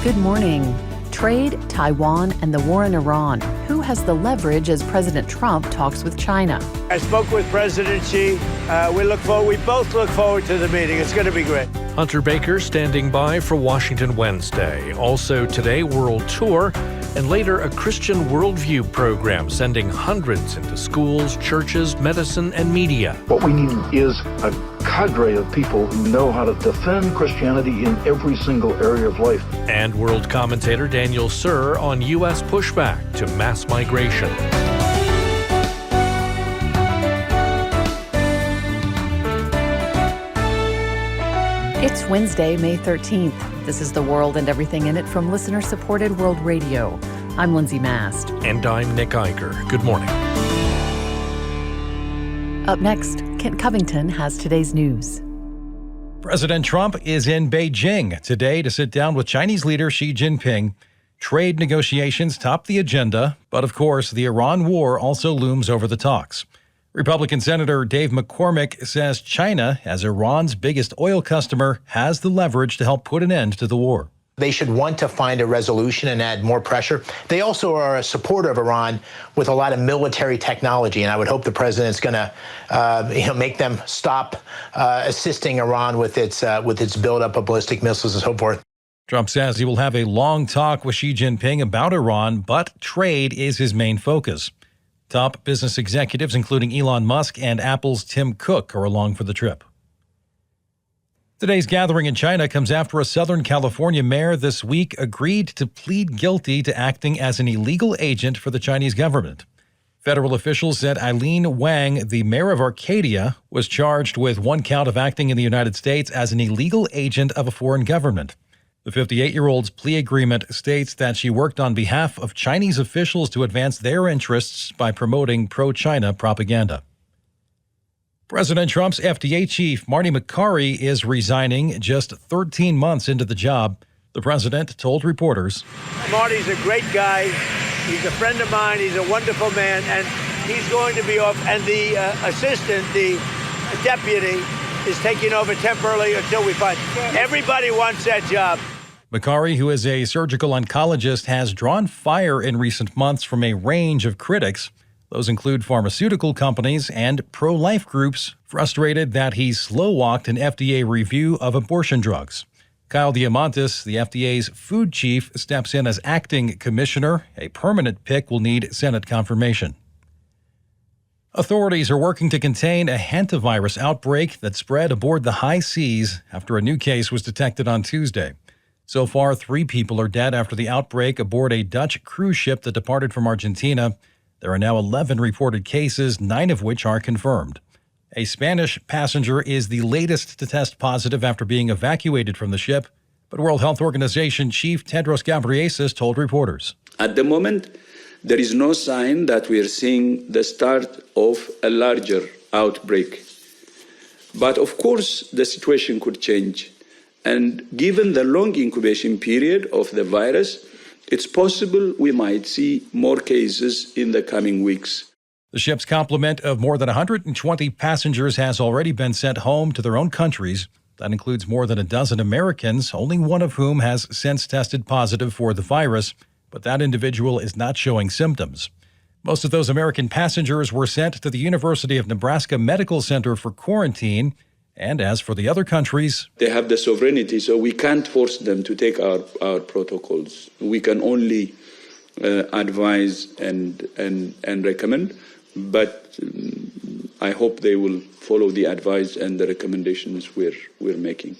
Good morning. Trade, Taiwan, and the war in Iran. Who has the leverage as President Trump talks with China? I spoke with President Xi. We both look forward to the meeting. It's going to be great. Hunter Baker standing by for Washington Wednesday. Also today, World Tour, and later a Christian worldview program sending hundreds into schools, churches, medicine, and media. What we need is a cadre of people who know how to defend Christianity in every single area of life. And world commentator Daniel Suhr on U.S. pushback to mass migration. It's Wednesday, May 13th. This is The World and Everything in It from listener-supported World Radio. I'm Lindsay Mast. And I'm Nick Eicher. Good morning. Up next, Kent Covington has today's news. President Trump is in Beijing today to sit down with Chinese leader Xi Jinping. Trade negotiations top the agenda, but of course, the Iran war also looms over the talks. Republican Senator Dave McCormick says China, as Iran's biggest oil customer, has the leverage to help put an end to the war. They should want to find a resolution and add more pressure. They also are a supporter of Iran with a lot of military technology, and I would hope the president's going to, make them stop assisting Iran with its buildup of ballistic missiles and so forth. Trump says he will have a long talk with Xi Jinping about Iran, but trade is his main focus. Top business executives, including Elon Musk and Apple's Tim Cook, are along for the trip. Today's gathering in China comes after a Southern California mayor this week agreed to plead guilty to acting as an illegal agent for the Chinese government. Federal officials said Eileen Wang, the mayor of Arcadia, was charged with one count of acting in the United States as an illegal agent of a foreign government. The 58-year-old's plea agreement states that she worked on behalf of Chinese officials to advance their interests by promoting pro-China propaganda. President Trump's FDA chief, Marty Makary, is resigning just 13 months into the job. The president told reporters, Marty's a great guy. He's a friend of mine. He's a wonderful man, and he's going to be off. And the assistant, the deputy, is taking over temporarily until we find. Everybody wants that job. Makary, who is a surgical oncologist, has drawn fire in recent months from a range of critics. Those include pharmaceutical companies and pro-life groups, frustrated that he slow-walked an FDA review of abortion drugs. Kyle Diamantis, the FDA's food chief, steps in as acting commissioner. A permanent pick will need Senate confirmation. Authorities are working to contain a hantavirus outbreak that spread aboard the high seas after a new case was detected on Tuesday. So far, 3 people are dead after the outbreak aboard a Dutch cruise ship that departed from Argentina. There are now 11 reported cases, 9 of which are confirmed. A Spanish passenger is the latest to test positive after being evacuated from the ship, but World Health Organization Chief Tedros Ghebreyesus told reporters, At the moment, there is no sign that we are seeing the start of a larger outbreak. But of course, the situation could change. And given the long incubation period of the virus, it's possible we might see more cases in the coming weeks. The ship's complement of more than 120 passengers has already been sent home to their own countries. That includes more than a dozen Americans, only one of whom has since tested positive for the virus, but that individual is not showing symptoms. Most of those American passengers were sent to the University of Nebraska Medical Center for quarantine. And as for the other countries, they have the sovereignty, so we can't force them to take our protocols. We can only advise and recommend, but I hope they will follow the advice and the recommendations we're making.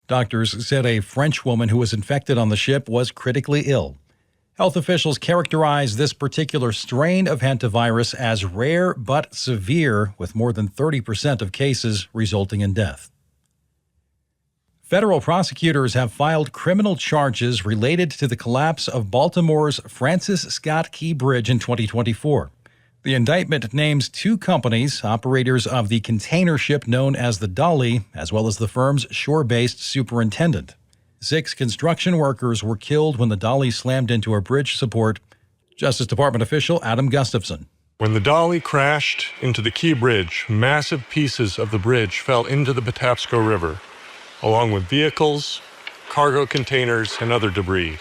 Doctors said a French woman who was infected on the ship was critically ill. Health officials characterize this particular strain of hantavirus as rare but severe, with more than 30% of cases resulting in death. Federal prosecutors have filed criminal charges related to the collapse of Baltimore's Francis Scott Key Bridge in 2024. The indictment names 2 companies, operators of the container ship known as the Dolly, as well as the firm's shore-based superintendent. 6 construction workers were killed when the Dolly slammed into a bridge support. Justice Department official Adam Gustafson. When the Dolly crashed into the Key Bridge, massive pieces of the bridge fell into the Patapsco River, along with vehicles, cargo containers, and other debris.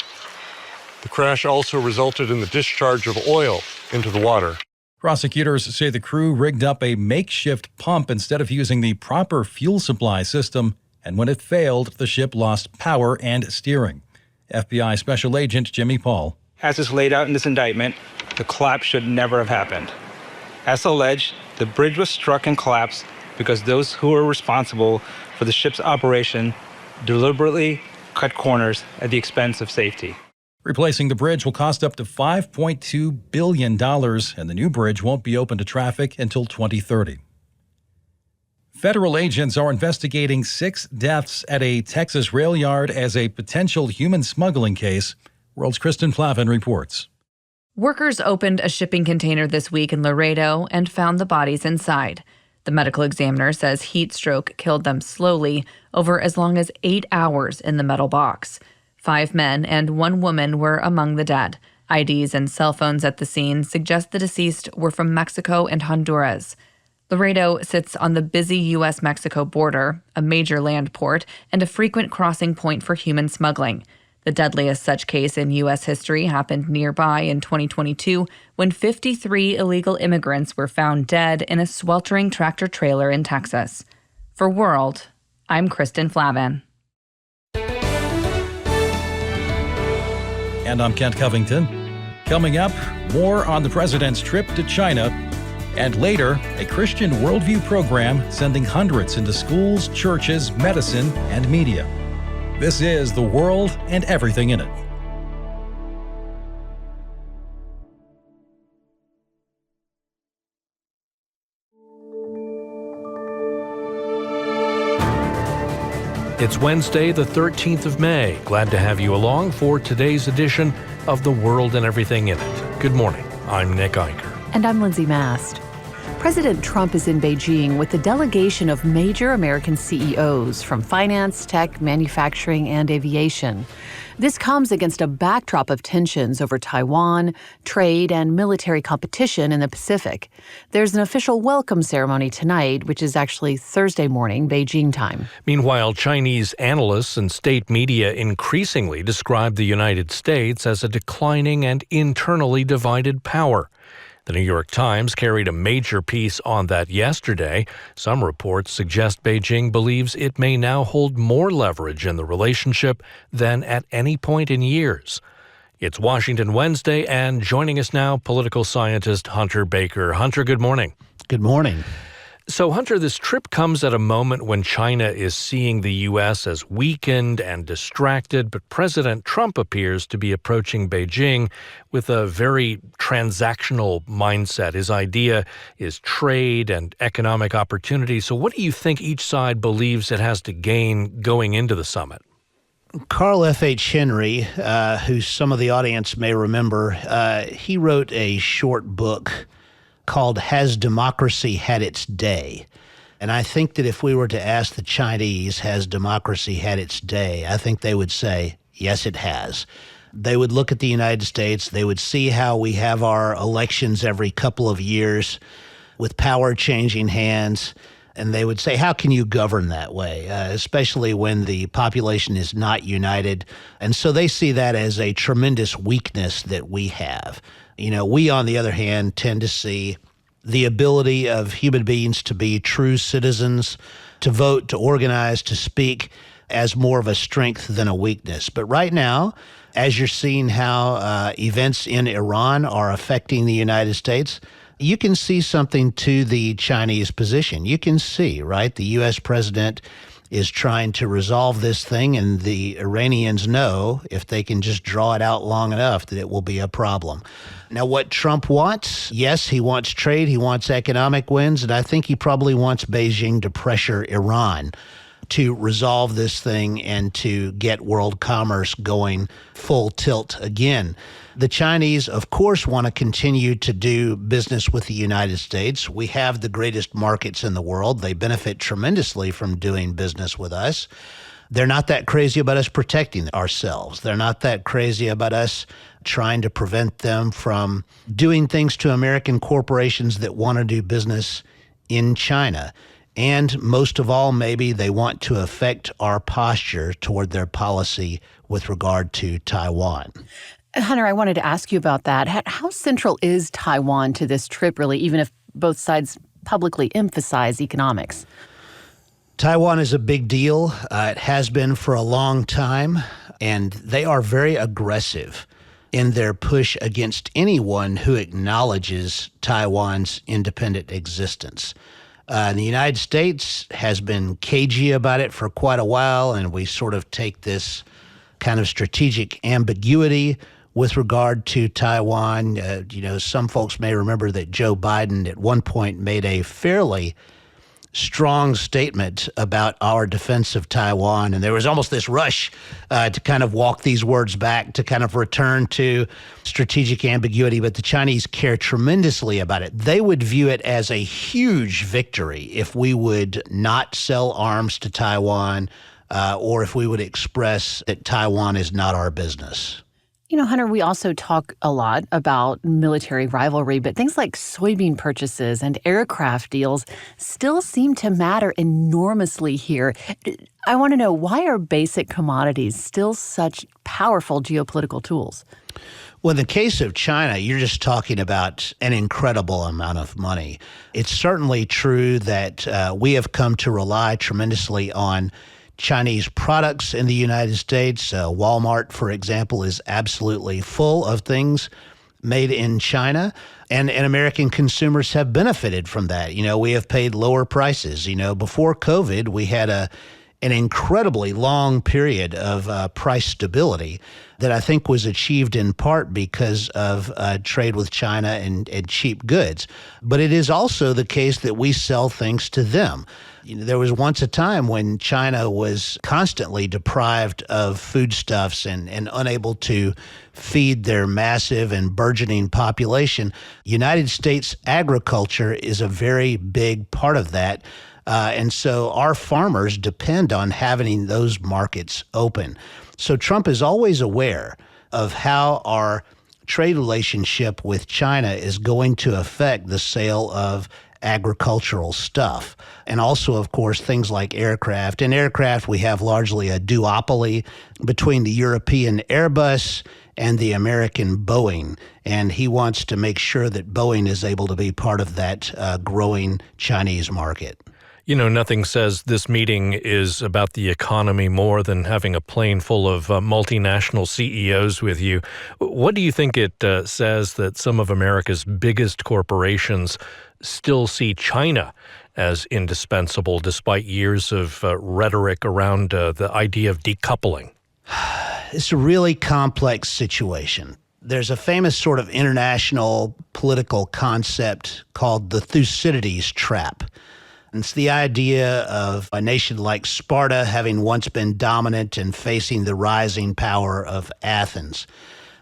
The crash also resulted in the discharge of oil into the water. Prosecutors say the crew rigged up a makeshift pump instead of using the proper fuel supply system, and when it failed, the ship lost power and steering. FBI Special Agent Jimmy Paul. As is laid out in this indictment, the collapse should never have happened. As alleged, the bridge was struck and collapsed because those who were responsible for the ship's operation deliberately cut corners at the expense of safety. Replacing the bridge will cost up to $5.2 billion, and the new bridge won't be open to traffic until 2030. Federal agents are investigating 6 deaths at a Texas rail yard as a potential human smuggling case. World's Kristen Flavin reports. Workers opened a shipping container this week in Laredo and found the bodies inside. The medical examiner says heat stroke killed them slowly over as long as 8 hours in the metal box. 5 men and 1 woman were among the dead. IDs and cell phones at the scene suggest the deceased were from Mexico and Honduras. Laredo sits on the busy U.S.-Mexico border, a major land port, and a frequent crossing point for human smuggling. The deadliest such case in U.S. history happened nearby in 2022 when 53 illegal immigrants were found dead in a sweltering tractor-trailer in Texas. For World, I'm Kristen Flavin. And I'm Kent Covington. Coming up, more on the president's trip to China. And later, a Christian worldview program sending hundreds into schools, churches, medicine, and media. This is The World and Everything in It. It's Wednesday, the 13th of May. Glad to have you along for today's edition of The World and Everything in It. Good morning. I'm Nick Eicher. And I'm Lindsay Mast. President Trump is in Beijing with a delegation of major American CEOs from finance, tech, manufacturing, and aviation. This comes against a backdrop of tensions over Taiwan, trade, and military competition in the Pacific. There's an official welcome ceremony tonight, which is actually Thursday morning, Beijing time. Meanwhile, Chinese analysts and state media increasingly describe the United States as a declining and internally divided power. The New York Times carried a major piece on that yesterday. Some reports suggest Beijing believes it may now hold more leverage in the relationship than at any point in years. It's Washington Wednesday, and joining us now, political scientist Hunter Baker. Hunter, good morning. Good morning. So, Hunter, this trip comes at a moment when China is seeing the U.S. as weakened and distracted, but President Trump appears to be approaching Beijing with a very transactional mindset. His idea is trade and economic opportunity. So what do you think each side believes it has to gain going into the summit? Carl F.H. Henry, who some of the audience may remember, he wrote a short book called Has Democracy Had Its Day? And I think that if we were to ask the Chinese, has democracy had its day, I think they would say, yes, it has. They would look at the United States, they would see how we have our elections every couple of years with power changing hands, and they would say, how can you govern that way, especially when the population is not united? And so they see that as a tremendous weakness that we have. You know, we, on the other hand, tend to see the ability of human beings to be true citizens, to vote, to organize, to speak as more of a strength than a weakness. But right now, as you're seeing how events in Iran are affecting the United States, you can see something to the Chinese position. You can see, right, the U.S. president is trying to resolve this thing, and the Iranians know if they can just draw it out long enough that it will be a problem. Now, what Trump wants, yes, he wants trade, he wants economic wins, and I think he probably wants Beijing to pressure Iran to resolve this thing and to get world commerce going full tilt again. The Chinese, of course, want to continue to do business with the United States. We have the greatest markets in the world. They benefit tremendously from doing business with us. They're not that crazy about us protecting ourselves. They're not that crazy about us trying to prevent them from doing things to American corporations that want to do business in China. And most of all, maybe they want to affect our posture toward their policy with regard to Taiwan. Hunter, I wanted to ask you about that. How central is Taiwan to this trip, really, even if both sides publicly emphasize economics? Taiwan is a big deal. It has been for a long time, and they are very aggressive in their push against anyone who acknowledges Taiwan's independent existence. The United States has been cagey about it for quite a while, and we sort of take this kind of strategic ambiguity with regard to Taiwan. Some folks may remember that Joe Biden at one point made a fairly strong statement about our defense of Taiwan, and there was almost this rush to kind of walk these words back, to kind of return to strategic ambiguity, but the Chinese care tremendously about it. They would view it as a huge victory if we would not sell arms to Taiwan, or if we would express that Taiwan is not our business. Hunter, we also talk a lot about military rivalry, but things like soybean purchases and aircraft deals still seem to matter enormously here. I want to know, why are basic commodities still such powerful geopolitical tools? Well, in the case of China, you're just talking about an incredible amount of money. It's certainly true that we have come to rely tremendously on Chinese products in the United States. Walmart, for example, is absolutely full of things made in China, and American consumers have benefited from that. We have paid lower prices. Before COVID, we had an incredibly long period of price stability that I think was achieved in part because of trade with China and cheap goods. But it is also the case that we sell things to them. There was once a time when China was constantly deprived of foodstuffs and unable to feed their massive and burgeoning population. United States agriculture is a very big part of that. And so our farmers depend on having those markets open. So Trump is always aware of how our trade relationship with China is going to affect the sale of agricultural stuff. And also, of course, things like aircraft. In aircraft, we have largely a duopoly between the European Airbus and the American Boeing. And he wants to make sure that Boeing is able to be part of that growing Chinese market. Nothing says this meeting is about the economy more than having a plane full of multinational CEOs with you. What do you think it says that some of America's biggest corporations still see China as indispensable despite years of rhetoric around the idea of decoupling? It's a really complex situation. There's a famous sort of international political concept called the Thucydides trap. It's the idea of a nation like Sparta having once been dominant and facing the rising power of Athens.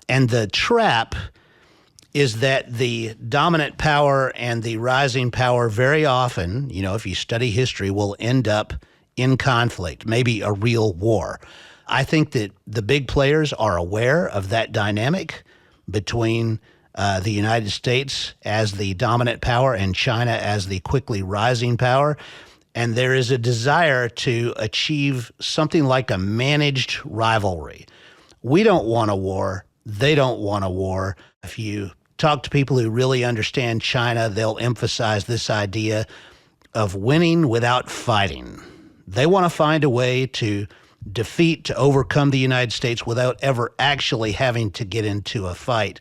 And the trap is that the dominant power and the rising power very often, if you study history, will end up in conflict, maybe a real war. I think that the big players are aware of that dynamic between the United States as the dominant power and China as the quickly rising power. And there is a desire to achieve something like a managed rivalry. We don't want a war. They don't want a war. If you talk to people who really understand China, they'll emphasize this idea of winning without fighting. They want to find a way to defeat, to overcome the United States without ever actually having to get into a fight.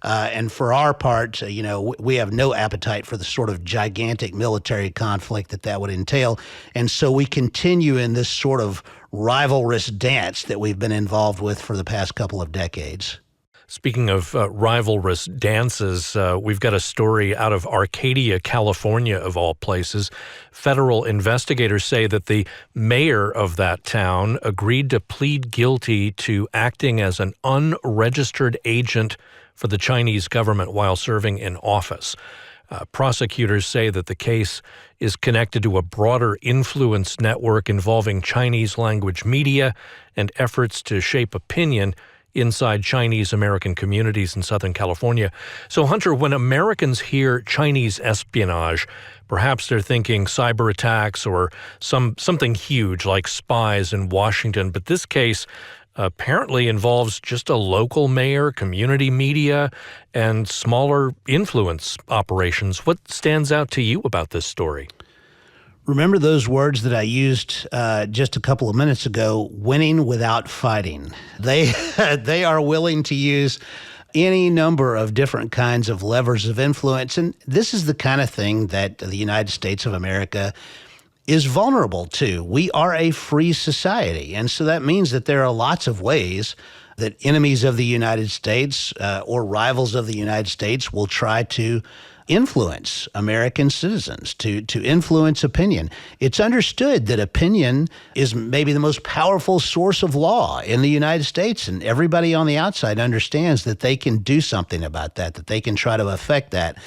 And for our part, we have no appetite for the sort of gigantic military conflict that would entail. And so we continue in this sort of rivalrous dance that we've been involved with for the past couple of decades. Speaking of rivalrous dances, we've got a story out of Arcadia, California, of all places. Federal investigators say that the mayor of that town agreed to plead guilty to acting as an unregistered agent for the Chinese government while serving in office. Prosecutors say that the case is connected to a broader influence network involving Chinese language media and efforts to shape opinion inside Chinese American communities in Southern California. So, Hunter, when Americans hear Chinese espionage, perhaps they're thinking cyber attacks or something huge like spies in Washington. But this case apparently involves just a local mayor, community media, and smaller influence operations. What stands out to you about this story? Remember those words that I used just a couple of minutes ago, winning without fighting. They are willing to use any number of different kinds of levers of influence. And this is the kind of thing that the United States of America is vulnerable to. We are a free society. And so that means that there are lots of ways that enemies of the United States or rivals of the United States will try to influence American citizens, to influence opinion. It's understood that opinion is maybe the most powerful source of law in the United States, and everybody on the outside understands that they can do something about that they can try to affect that.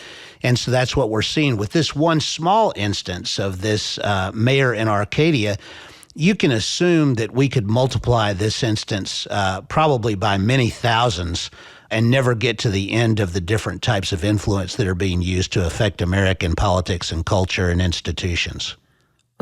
And so that's what we're seeing with this one small instance of this mayor in Arcadia. You can assume that we could multiply this instance probably by many thousands and never get to the end of the different types of influence that are being used to affect American politics and culture and institutions.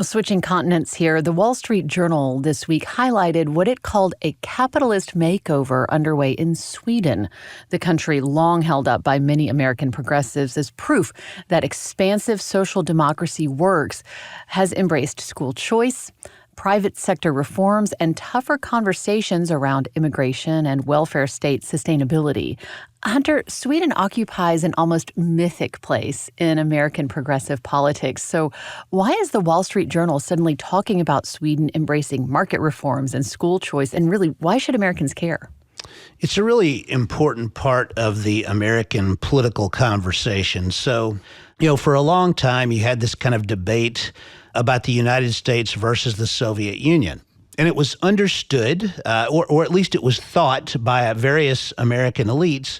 Switching continents here, the Wall Street Journal this week highlighted what it called a capitalist makeover underway in Sweden, the country long held up by many American progressives as proof that expansive social democracy works, has embraced school choice, private sector reforms, and tougher conversations around immigration and welfare state sustainability. Hunter, Sweden occupies an almost mythic place in American progressive politics. So why is the Wall Street Journal suddenly talking about Sweden embracing market reforms and school choice? And really, why should Americans care? It's a really important part of the American political conversation. So, for a long time, you had this kind of debate about the United States versus the Soviet Union. And it was understood, or at least it was thought by various American elites,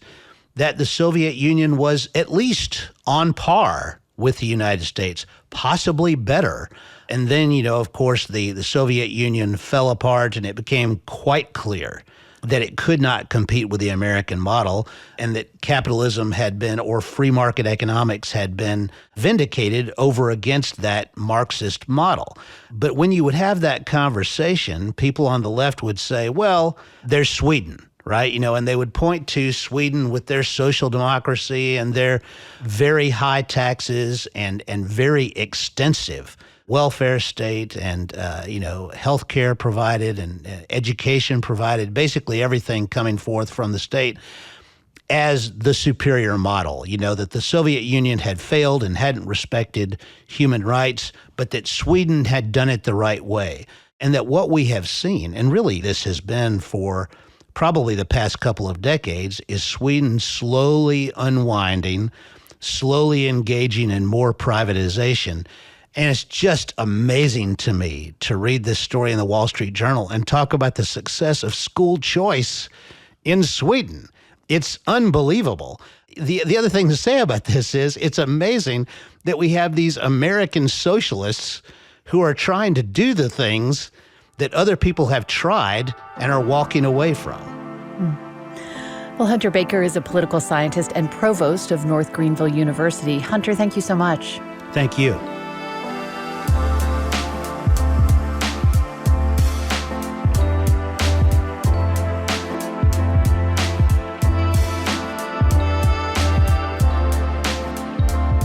that the Soviet Union was at least on par with the United States, possibly better. And then, of course, the Soviet Union fell apart, and it became quite clear that it could not compete with the American model, and that capitalism had been, or free market economics had been vindicated over against that Marxist model. But when you would have that conversation, people on the left would say, well, there's Sweden, right? And they would point to Sweden with their social democracy and their very high taxes and very extensive welfare state and, health care provided and education provided, basically everything coming forth from the state as the superior model, that the Soviet Union had failed and hadn't respected human rights, but that Sweden had done it the right way. And that what we have seen, and really this has been for probably the past couple of decades, is Sweden slowly unwinding, slowly engaging in more privatization. And it's just amazing to me to read this story in the Wall Street Journal and talk about the success of school choice in Sweden. It's unbelievable. The other thing to say about this is it's amazing that we have these American socialists who are trying to do the things that other people have tried and are walking away from. Well, Hunter Baker is a political scientist and provost of North Greenville University. Hunter, thank you so much. Thank you.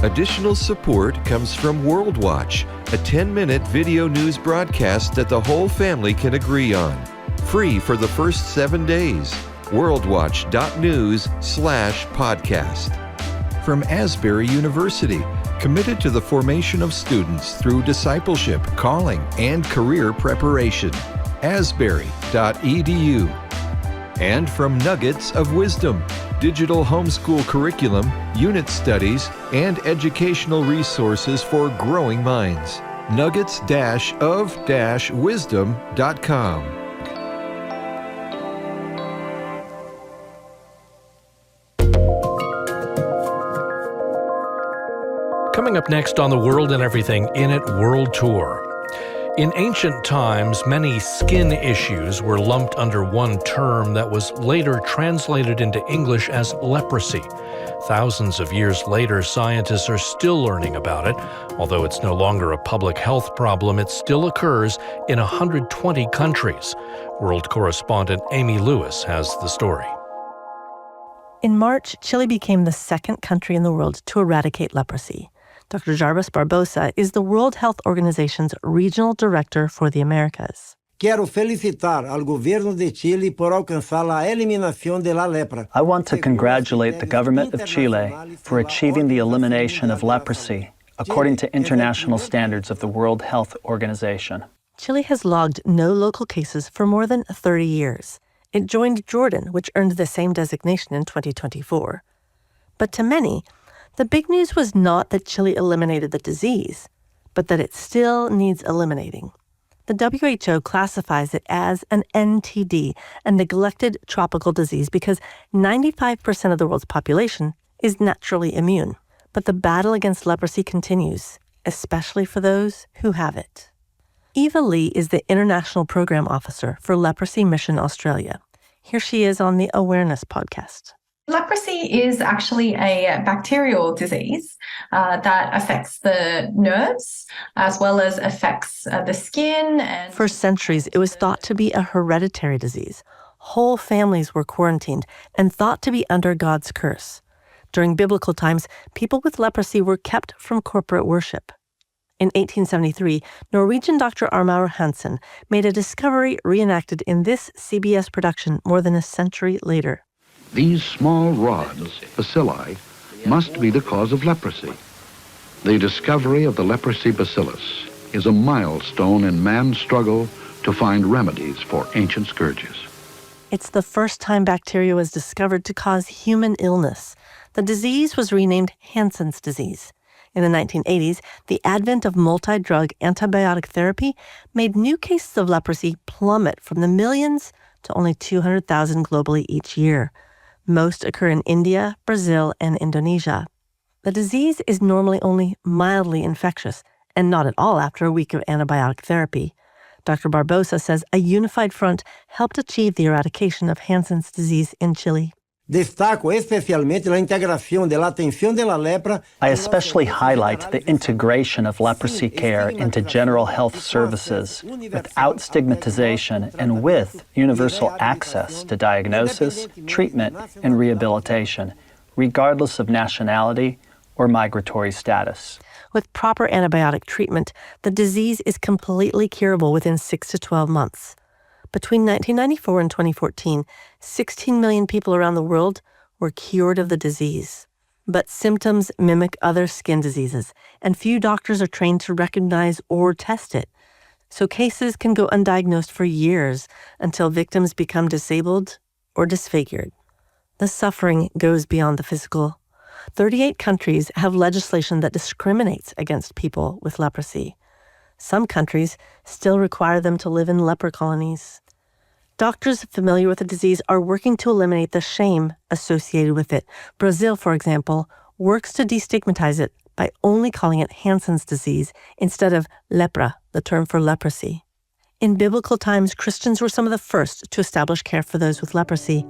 Additional support comes from WorldWatch, a 10-minute video news broadcast that the whole family can agree on. Free for the first 7 days. worldwatch.news/podcast. From Asbury University, committed to the formation of students through discipleship, calling, and career preparation. asbury.edu. And from Nuggets of Wisdom, digital homeschool curriculum, unit studies, and educational resources for growing minds. nuggets-of-wisdom.com. Coming up next on The World and Everything In It World Tour. In ancient times, many skin issues were lumped under one term that was later translated into English as leprosy. Thousands of years later, scientists are still learning about it. Although it's no longer a public health problem, it still occurs in 120 countries. World correspondent Amy Lewis has the story. In March, Chile became the second country in the world to eradicate leprosy. Dr. Jarbas Barbosa is the World Health Organization's regional director for the Americas. Quero felicitar al gobierno de Chile por alcanzar la eliminación de la lepra. I want to congratulate the government of Chile for achieving the elimination of leprosy according to international standards of the World Health Organization. Chile has logged no local cases for more than 30 years. It joined Jordan, which earned the same designation in 2024. But to many, the big news was not that Chile eliminated the disease, but that it still needs eliminating. The WHO classifies it as an NTD, a neglected tropical disease, because 95% of the world's population is naturally immune. But the battle against leprosy continues, especially for those who have it. Eva Lee is the International Program Officer for Leprosy Mission Australia. Here she is on the Awareness podcast. Leprosy is actually a bacterial disease that affects the nerves as well as affects the skin. For centuries, it was thought to be a hereditary disease. Whole families were quarantined and thought to be under God's curse. During biblical times, people with leprosy were kept from corporate worship. In 1873, Norwegian Dr. Armar Hansen made a discovery reenacted in this CBS production more than a century later. These small rods, bacilli, must be the cause of leprosy. The discovery of the leprosy bacillus is a milestone in man's struggle to find remedies for ancient scourges. It's the first time bacteria was discovered to cause human illness. The disease was renamed Hansen's disease. In the 1980s, the advent of multi-drug antibiotic therapy made new cases of leprosy plummet from the millions to only 200,000 globally each year. Most occur in India, Brazil, and Indonesia. The disease is normally only mildly infectious, and not at all after a week of antibiotic therapy. Dr. Barbosa says a unified front helped achieve the eradication of Hansen's disease in Chile. Destaco especialmente la integración de la atención de la lepra. I especially highlight the integration of leprosy care into general health services without stigmatization and with universal access to diagnosis, treatment, and rehabilitation, regardless of nationality or migratory status. With proper antibiotic treatment, the disease is completely curable within 6 to 12 months. Between 1994 and 2014, 16 million people around the world were cured of the disease. But symptoms mimic other skin diseases, and few doctors are trained to recognize or test it. So cases can go undiagnosed for years until victims become disabled or disfigured. The suffering goes beyond the physical. 38 countries have legislation that discriminates against people with leprosy. Some countries still require them to live in leper colonies. Doctors familiar with the disease are working to eliminate the shame associated with it. Brazil, for example, works to destigmatize it by only calling it Hansen's disease instead of lepra, the term for leprosy. In biblical times, Christians were some of the first to establish care for those with leprosy.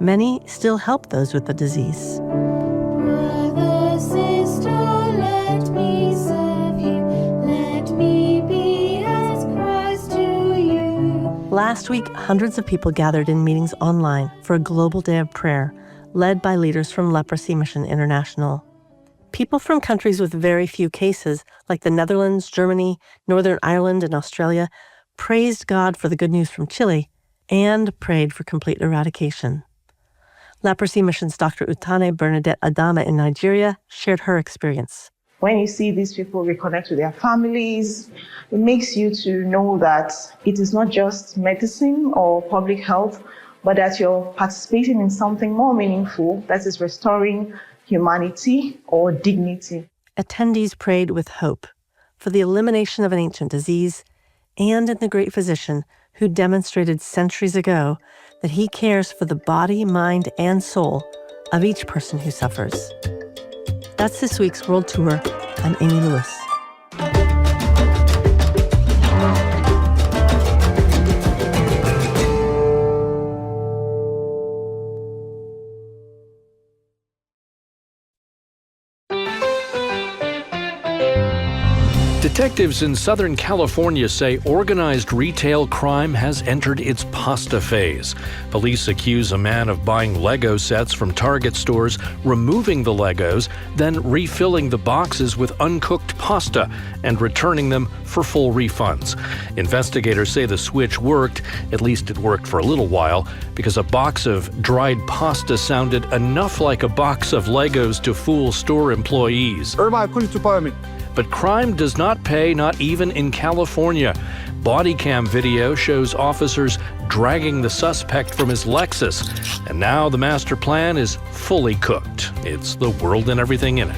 Many still help those with the disease. Brother, sister, let me serve you. Let me be as Christ to you. Last week, hundreds of people gathered in meetings online for a global day of prayer, led by leaders from Leprosy Mission International. People from countries with very few cases, like the Netherlands, Germany, Northern Ireland, and Australia, praised God for the good news from Chile and prayed for complete eradication. Leprosy Mission's Dr. Utane Bernadette Adama in Nigeria shared her experience. When you see these people reconnect with their families, it makes you to know that it is not just medicine or public health, but that you're participating in something more meaningful, that is restoring humanity or dignity. Attendees prayed with hope for the elimination of an ancient disease and in the great physician who demonstrated centuries ago that he cares for the body, mind, and soul of each person who suffers. That's this week's World Tour. I'm Amy Lewis. Detectives in Southern California say organized retail crime has entered its pasta phase. Police accuse a man of buying Lego sets from Target stores, removing the Legos, then refilling the boxes with uncooked pasta and returning them for full refunds. Investigators say the switch worked, at least it worked for a little while, because a box of dried pasta sounded enough like a box of Legos to fool store employees. But crime does not pay, not even in California. Body cam video shows officers dragging the suspect from his Lexus. And now the master plan is fully cooked. It's the world and everything in it.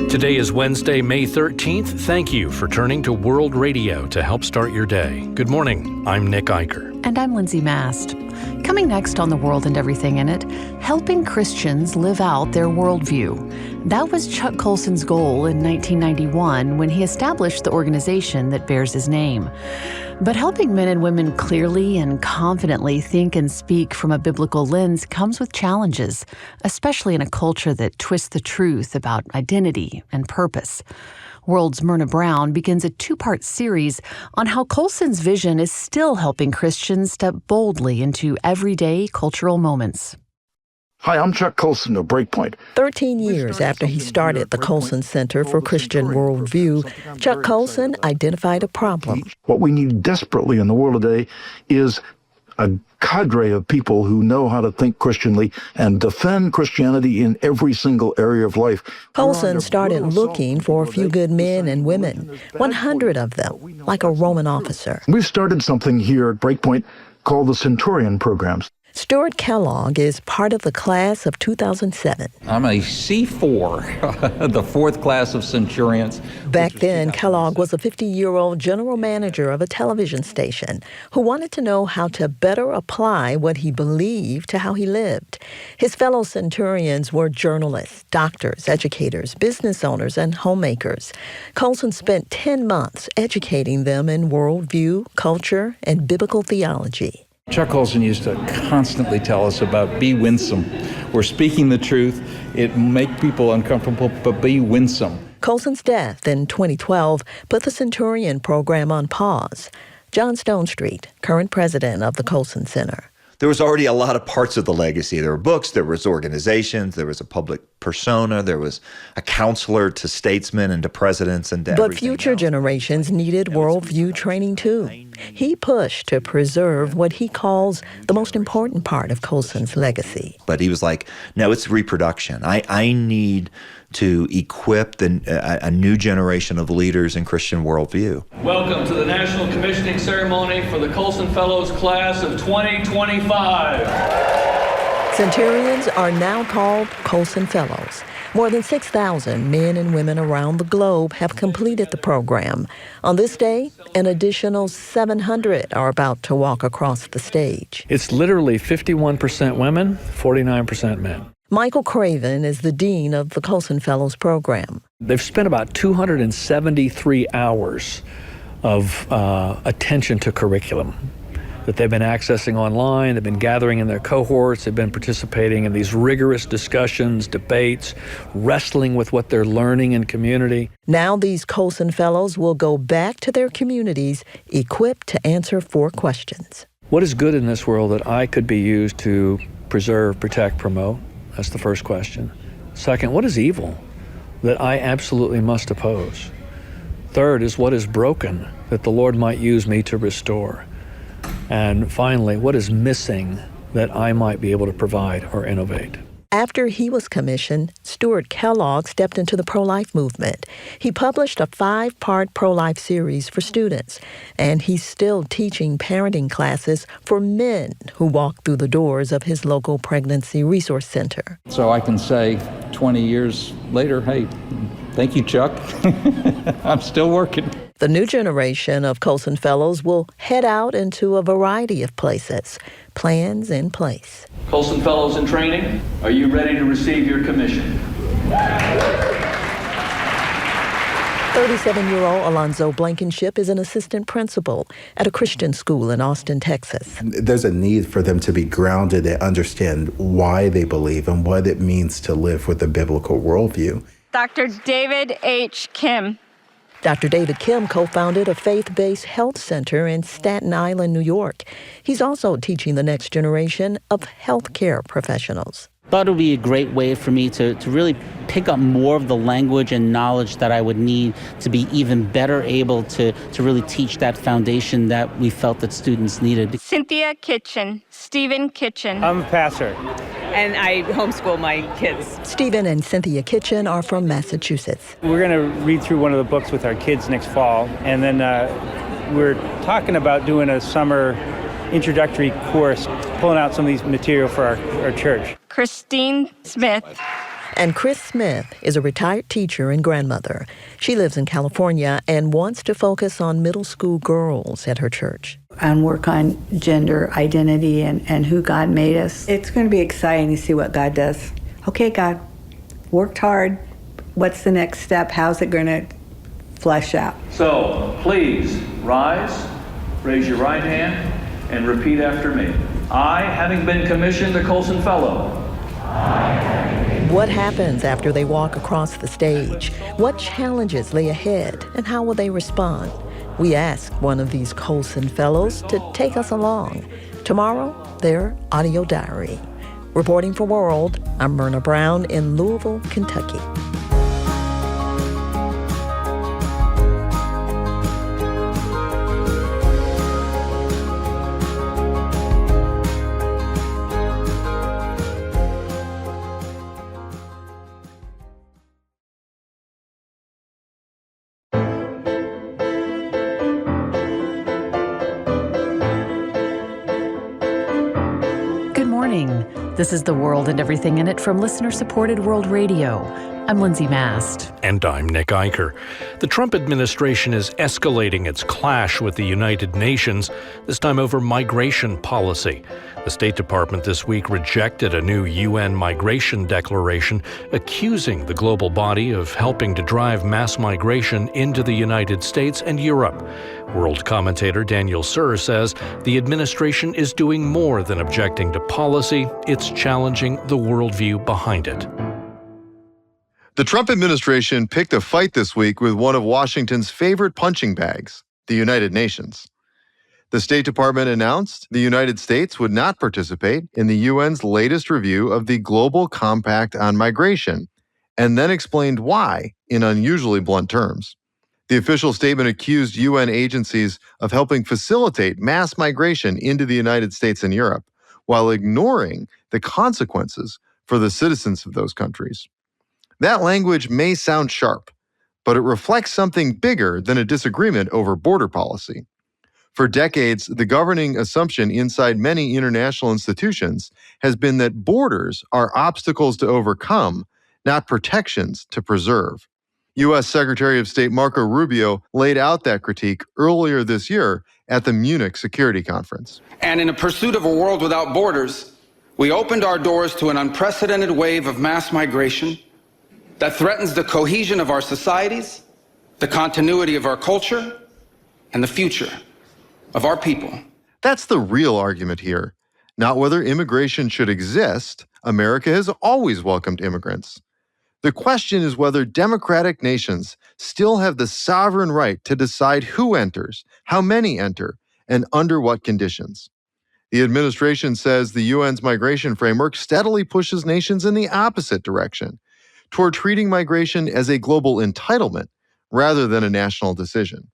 Today is Wednesday, May 13th. Thank you for turning to World Radio to help start your day. Good morning. I'm Nick Eicher. And I'm Lindsay Mast. Coming next on The World and Everything in It, helping Christians live out their worldview. That was Chuck Colson's goal in 1991 when he established the organization that bears his name. But helping men and women clearly and confidently think and speak from a biblical lens comes with challenges, especially in a culture that twists the truth about identity and purpose. World's Myrna Brown begins a two-part series on how Colson's vision is still helping Christians step boldly into everyday cultural moments. Hi, I'm Chuck Colson of Breakpoint. 13 years after he started the Colson Center for Christian Worldview, Chuck Colson identified a problem. What we need desperately in the world today is a cadre of people who know how to think Christianly and defend Christianity in every single area of life. Colson started looking for a few good men and women, 100 of them, like a Roman officer. We've started something here at Breakpoint called the Centurion Programs. Stuart Kellogg is part of the class of 2007. I'm a C4, the fourth class of Centurions. Back then, Kellogg was a 50-year-old general manager of a television station who wanted to know how to better apply what he believed to how he lived. His fellow Centurions were journalists, doctors, educators, business owners, and homemakers. Colson spent 10 months educating them in worldview, culture, and biblical theology. Chuck Colson used to constantly tell us about be winsome. We're speaking the truth. It make people uncomfortable, but be winsome. Colson's death in 2012 put the Centurion program on pause. John Stonestreet, current president of the Colson Center. There was already a lot of parts of the legacy. There were books, there was organizations, there was a public persona, there was a counselor to statesmen and to presidents and to But future generations needed worldview training too. He pushed to preserve what he calls the most important part of Colson's legacy. But he was like, no, it's reproduction. I need to equip a new generation of leaders in Christian worldview. Welcome to the National Commissioning Ceremony for the Colson Fellows Class of 2025. Centurions are now called Colson Fellows. More than 6,000 men and women around the globe have completed the program. On this day, an additional 700 are about to walk across the stage. It's literally 51% women, 49% men. Michael Craven is the dean of the Colson Fellows program. They've spent about 273 hours of attention to curriculum that they've been accessing online. They've been gathering in their cohorts. They've been participating in these rigorous discussions, debates, wrestling with what they're learning in community. Now these Colson Fellows will go back to their communities equipped to answer 4 questions. What is good in this world that I could be used to preserve, protect, promote? That's the first question. Second, what is evil that I absolutely must oppose? Third is what is broken that the Lord might use me to restore? And finally, what is missing that I might be able to provide or innovate? After he was commissioned, Stuart Kellogg stepped into the pro-life movement. He published a 5-part pro-life series for students, and he's still teaching parenting classes for men who walk through the doors of his local pregnancy resource center. So I can say 20 years later, hey, thank you, Chuck. I'm still working. The new generation of Colson Fellows will head out into a variety of places, plans in place. Colson Fellows in training, are you ready to receive your commission? 37-year-old Alonzo Blankenship is an assistant principal at a Christian school in Austin, Texas. There's a need for them to be grounded and understand why they believe and what it means to live with a biblical worldview. Dr. David H. Kim. Dr. David Kim co-founded a faith-based health center in Staten Island, New York. He's also teaching the next generation of healthcare professionals. Thought it would be a great way for me to really pick up more of the language and knowledge that I would need to be even better able to really teach that foundation that we felt that students needed. Cynthia Kitchen. Stephen Kitchen. I'm a pastor. And I homeschool my kids. Stephen and Cynthia Kitchen are from Massachusetts. We're going to read through one of the books with our kids next fall, and then we're talking about doing a summer introductory course, pulling out some of these material for our church. Christine Smith. And Chris Smith is a retired teacher and grandmother. She lives in California and wants to focus on middle school girls at her church. And work on gender identity and who God made us. It's going to be exciting to see what God does. Okay, God, worked hard. What's the next step? How's it going to flesh out? So, please rise, raise your right hand, and repeat after me. I, having been commissioned a Colson Fellow. What happens after they walk across the stage? What challenges lay ahead, and how will they respond? We asked one of these Colson Fellows to take us along. Tomorrow, their audio diary. Reporting for World, I'm Myrna Brown in Louisville, Kentucky. This is The World and Everything in It from listener-supported World Radio. I'm Lindsay Mast. And I'm Nick Eicher. The Trump administration is escalating its clash with the United Nations, this time over migration policy. The State Department this week rejected a new UN migration declaration, accusing the global body of helping to drive mass migration into the United States and Europe. World commentator Daniel Suhr says the administration is doing more than objecting to policy, it's challenging the worldview behind it. The Trump administration picked a fight this week with one of Washington's favorite punching bags, the United Nations. The State Department announced the United States would not participate in the UN's latest review of the Global Compact on Migration, and then explained why in unusually blunt terms. The official statement accused UN agencies of helping facilitate mass migration into the United States and Europe, while ignoring the consequences for the citizens of those countries. That language may sound sharp, but it reflects something bigger than a disagreement over border policy. For decades, the governing assumption inside many international institutions has been that borders are obstacles to overcome, not protections to preserve. U.S. Secretary of State Marco Rubio laid out that critique earlier this year at the Munich Security Conference. And in a pursuit of a world without borders, we opened our doors to an unprecedented wave of mass migration that threatens the cohesion of our societies, the continuity of our culture, and the future of our people. That's the real argument here, not whether immigration should exist. America has always welcomed immigrants. The question is whether democratic nations still have the sovereign right to decide who enters, how many enter, and under what conditions. The administration says the UN's migration framework steadily pushes nations in the opposite direction, toward treating migration as a global entitlement rather than a national decision.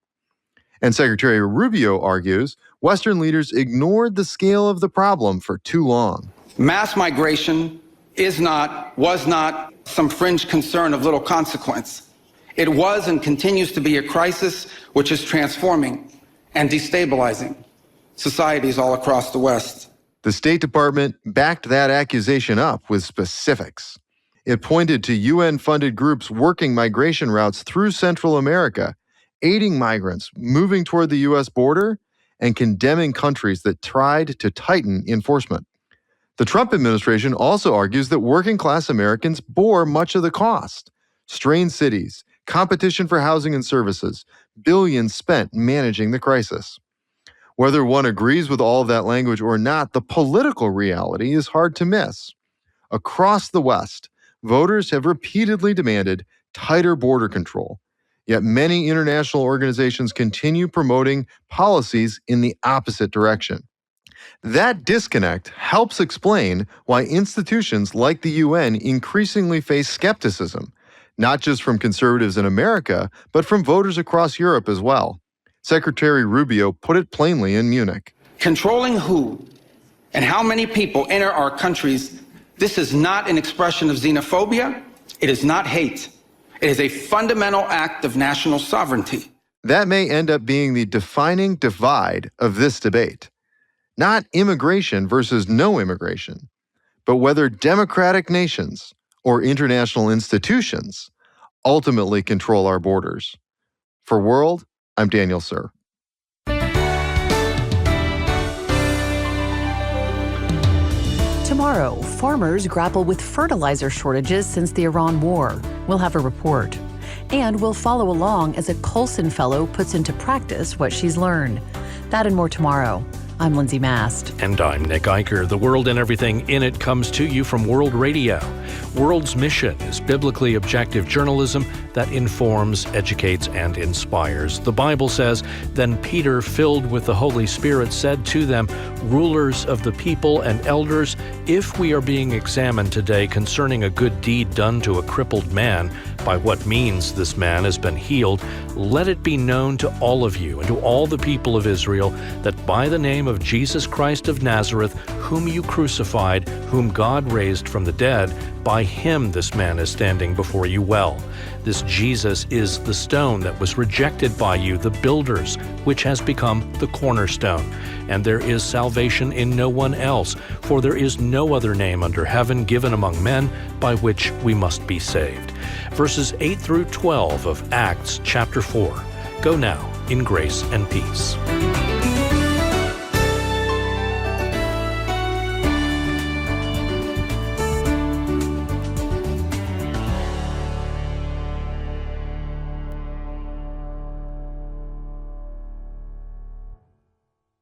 And Secretary Rubio argues Western leaders ignored the scale of the problem for too long. Mass migration was not some fringe concern of little consequence. It was and continues to be a crisis which is transforming and destabilizing societies all across the West. The State Department backed that accusation up with specifics. It pointed to UN-funded groups working migration routes through Central America, aiding migrants moving toward the U.S. border, and condemning countries that tried to tighten enforcement. The Trump administration also argues that working-class Americans bore much of the cost. Strained cities, competition for housing and services, billions spent managing the crisis. Whether one agrees with all of that language or not, the political reality is hard to miss. Across the West, voters have repeatedly demanded tighter border control, yet many international organizations continue promoting policies in the opposite direction. That disconnect helps explain why institutions like the UN increasingly face skepticism, not just from conservatives in America, but from voters across Europe as well. Secretary Rubio put it plainly in Munich. Controlling who and how many people enter our countries, this is not an expression of xenophobia. It is not hate. It is a fundamental act of national sovereignty. That may end up being the defining divide of this debate. Not immigration versus no immigration, but whether democratic nations or international institutions ultimately control our borders. For World, I'm Daniel Suhr. Tomorrow, farmers grapple with fertilizer shortages since the Iran war. We'll have a report. And we'll follow along as a Colson Fellow puts into practice what she's learned. That and more tomorrow. I'm Lindsay Mast. And I'm Nick Eicher. The World and Everything in It comes to you from World Radio. World's mission is biblically objective journalism that informs, educates, and inspires. The Bible says, "Then Peter, filled with the Holy Spirit, said to them, 'Rulers of the people and elders, if we are being examined today concerning a good deed done to a crippled man, by what means this man has been healed, let it be known to all of you and to all the people of Israel that by the name of Jesus Christ of Nazareth, whom you crucified, whom God raised from the dead, by him this man is standing before you well. This Jesus is the stone that was rejected by you, the builders, which has become the cornerstone. And there is salvation in no one else, for there is no other name under heaven given among men by which we must be saved.'" Verses 8 through 12 of Acts chapter 4. Go now in grace and peace.